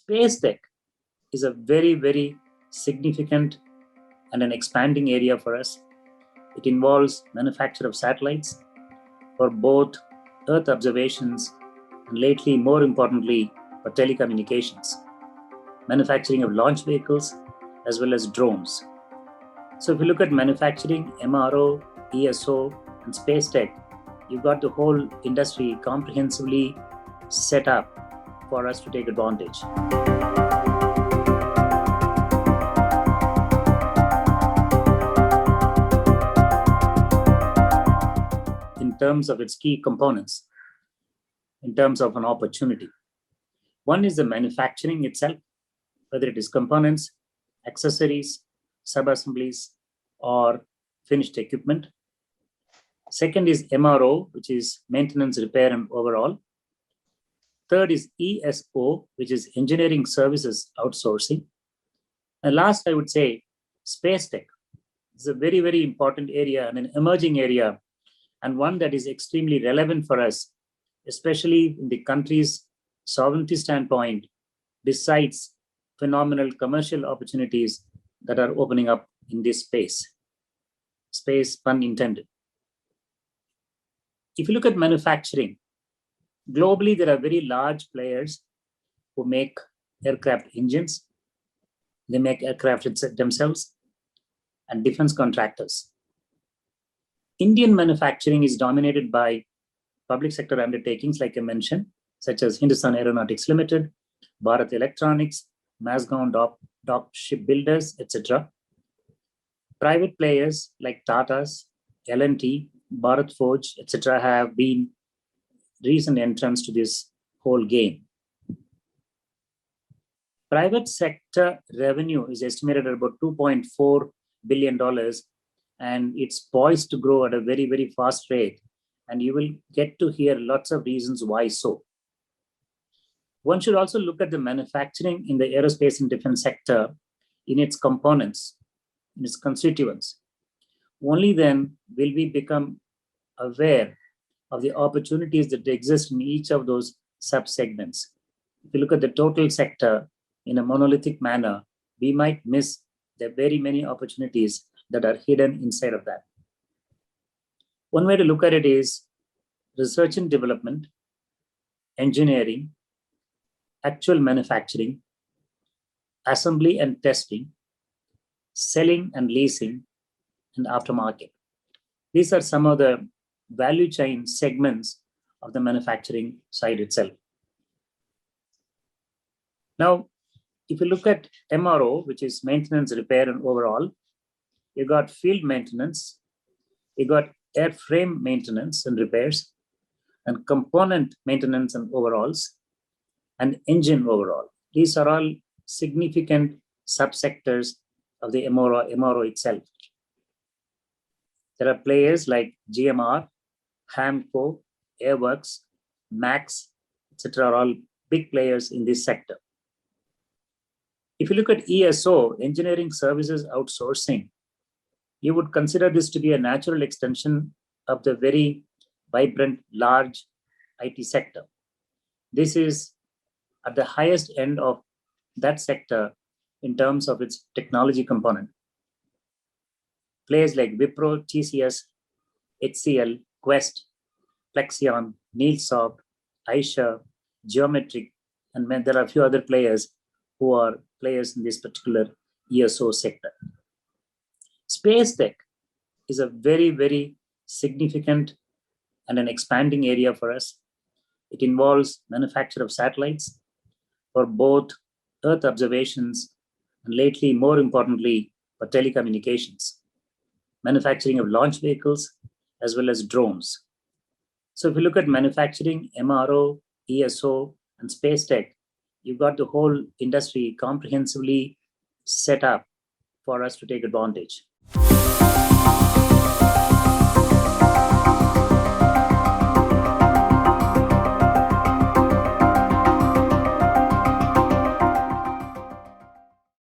Space tech is a very, very significant and an expanding area for us. It involves manufacture of satellites for both Earth observations and lately, more importantly, for telecommunications, manufacturing of launch vehicles as well as drones. So if you look at manufacturing, MRO, ESO, and space tech, you've got the whole industry comprehensively set up for us to take advantage. In terms of its key components, in terms of an opportunity. One is the manufacturing itself, whether it is components, accessories, sub-assemblies, or finished equipment. Second is MRO, which is maintenance, repair, and overhaul. Third is ESO, which is engineering services outsourcing. And last, I would say, space tech. It's a very, very important area and an emerging area, and one that is extremely relevant for us, especially in the country's sovereignty standpoint, besides phenomenal commercial opportunities that are opening up in this space. Space, pun intended. If you look at manufacturing, globally, there are very large players who make aircraft engines. They make aircraft themselves, and defense contractors. Indian manufacturing is dominated by public sector undertakings, like I mentioned, such as Hindustan Aeronautics Limited, Bharat Electronics, Mazagon Dock Shipbuilders, etc. Private players like Tata's, L&T, Bharat Forge, etc. have been recent entrants to this whole game. Private sector revenue is estimated at about $2.4 billion, and it's poised to grow at a very, very fast rate. And you will get to hear lots of reasons why so. One should also look at the manufacturing in the aerospace and defense sector in its components, in its constituents. Only then will we become aware of the opportunities that exist in each of those sub-segments. If you look at the total sector in a monolithic manner, we might miss the very many opportunities that are hidden inside of that. One way to look at it is research and development, engineering, actual manufacturing, assembly and testing, selling and leasing, and aftermarket. These are some of the value chain segments of the manufacturing side itself. Now, if you look at MRO, which is maintenance, repair, and overhaul, you got field maintenance, you got airframe maintenance and repairs, and component maintenance and overhauls, and engine overhaul. These are all significant subsectors of the MRO itself. There are players like GMR, Hamco, Airworks, Max, etc. are all big players in this sector. If you look at ESO, engineering services outsourcing, you would consider this to be a natural extension of the very vibrant, large IT sector. This is at the highest end of that sector in terms of its technology component. Players like Wipro, TCS, HCL, Quest, Plexion, MuleSoft, Aisha, Geometric, and there are a few other players who are players in this particular ESO sector. Space tech is a very, very significant and an expanding area for us. It involves manufacture of satellites for both Earth observations and lately, more importantly, for telecommunications, manufacturing of launch vehicles as well as drones. So if you look at manufacturing, MRO, ESO, and space tech, you've got the whole industry comprehensively set up for us to take advantage.